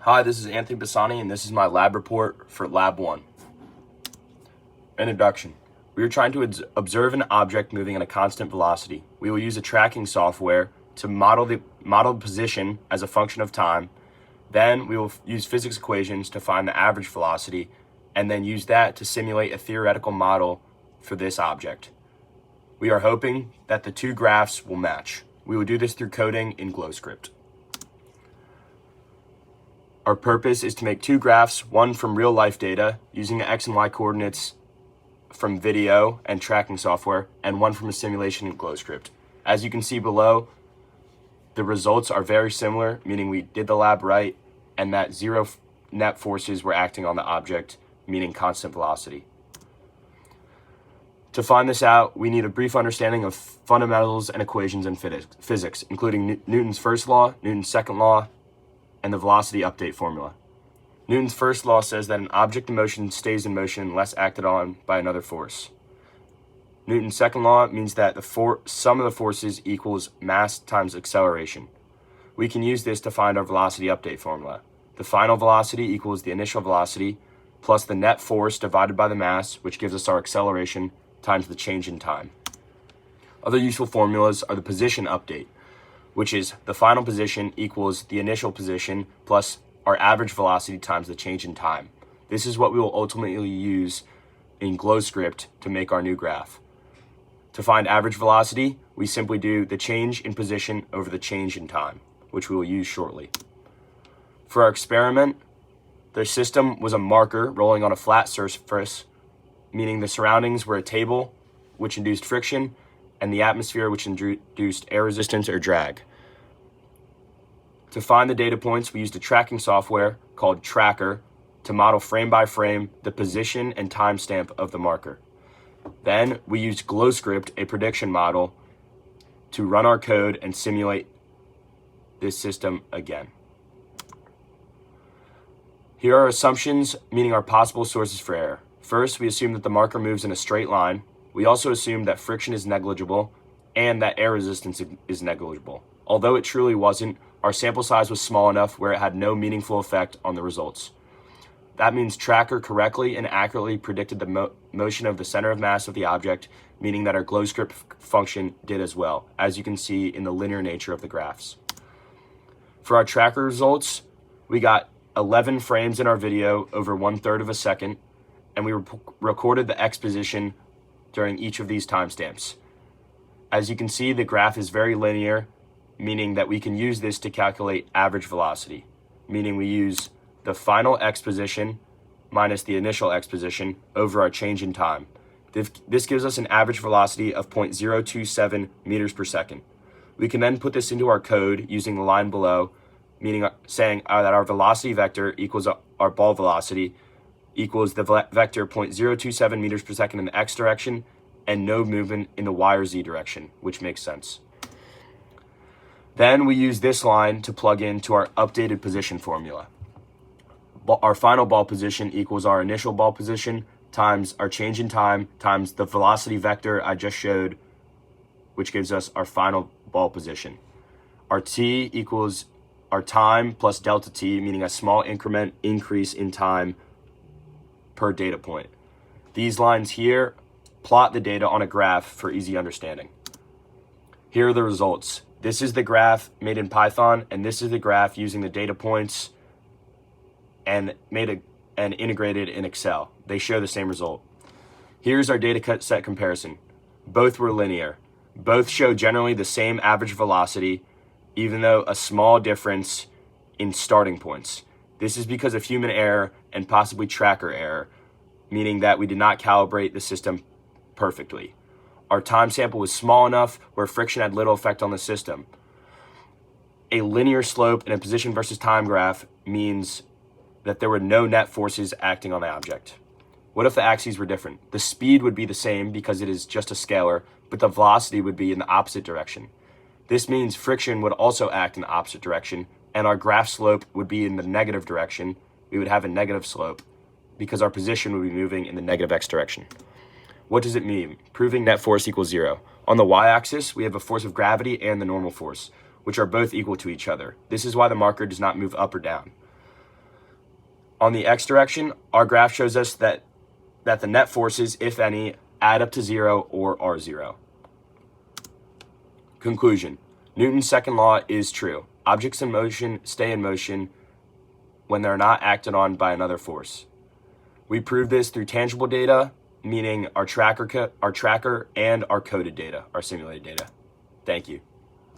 Hi, this is Anthony Bassani, and this is my lab report for Lab 1. Introduction. We are trying to observe an object moving at a constant velocity. We will use a tracking software to model the position as a function of time. Then we will use physics equations to find the average velocity, and then use that to simulate a theoretical model for this object. We are hoping that the two graphs will match. We will do this through coding in GlowScript. Our purpose is to make two graphs, one from real life data using the X and Y coordinates from video and tracking software, and one from a simulation in GlowScript. As you can see below, the results are very similar, meaning we did the lab right, and that zero net forces were acting on the object, meaning constant velocity. To find this out, we need a brief understanding of fundamentals and equations in physics, including Newton's first law, Newton's second law, and the velocity update formula. Newton's first law says that an object in motion stays in motion unless acted on by another force. Newton's second law means that the sum of the forces equals mass times acceleration. We can use this to find our velocity update formula. The final velocity equals the initial velocity plus the net force divided by the mass, which gives us our acceleration, times the change in time. Other useful formulas are the position update, which is the final position equals the initial position plus our average velocity times the change in time. This is what we will ultimately use in GlowScript to make our new graph. To find average velocity, we simply do the change in position over the change in time, which we will use shortly. For our experiment, the system was a marker rolling on a flat surface, meaning the surroundings were a table, which induced friction, and the atmosphere, which induced air resistance or drag. To find the data points, we used a tracking software called Tracker to model frame by frame the position and timestamp of the marker. Then we used GlowScript, a prediction model, to run our code and simulate this system again. Here are assumptions, meaning our possible sources for error. First, we assume that the marker moves in a straight line. We also assume that friction is negligible and that air resistance is negligible. Although it truly wasn't, our sample size was small enough where it had no meaningful effect on the results. That means Tracker correctly and accurately predicted the motion of the center of mass of the object, meaning that our GlowScript function did as well, as you can see in the linear nature of the graphs. For our Tracker results, we got 11 frames in our video over 1/3 of a second, and we recorded the X position during each of these timestamps. As you can see, the graph is very linear, meaning that we can use this to calculate average velocity, meaning we use the final X position minus the initial X position over our change in time. This gives us an average velocity of 0.027 meters per second. We can then put this into our code using the line below, meaning saying that our velocity vector equals our ball velocity equals the vector 0.027 meters per second in the X direction and no movement in the Y or Z direction, which makes sense. Then we use this line to plug into our updated position formula. Our final ball position equals our initial ball position times our change in time times the velocity vector I just showed, which gives us our final ball position. Our T equals our time plus delta T, meaning a small increment increase in time per data point. These lines here plot the data on a graph for easy understanding. Here are the results. This is the graph made in Python, and this is the graph using the data points and integrated in Excel. They show the same result. Here's our data set comparison. Both were linear. Both show generally the same average velocity, even though a small difference in starting points. This is because of human error and possibly tracker error, meaning that we did not calibrate the system perfectly. Our time sample was small enough where friction had little effect on the system. A linear slope in a position versus time graph means that there were no net forces acting on the object. What if the axes were different? The speed would be the same because it is just a scalar, but the velocity would be in the opposite direction. This means friction would also act in the opposite direction, and our graph slope would be in the negative direction. We would have a negative slope because our position would be moving in the negative X direction. What does it mean? Proving net force equals 0. On the y-axis, we have a force of gravity and the normal force, which are both equal to each other. This is why the marker does not move up or down. On the x direction, our graph shows us that the net forces, if any, add up to 0 or are 0. Conclusion. Newton's second law is true. Objects in motion stay in motion when they're not acted on by another force. We prove this through tangible data, meaning our tracker and our coded data, our simulated data. Thank you.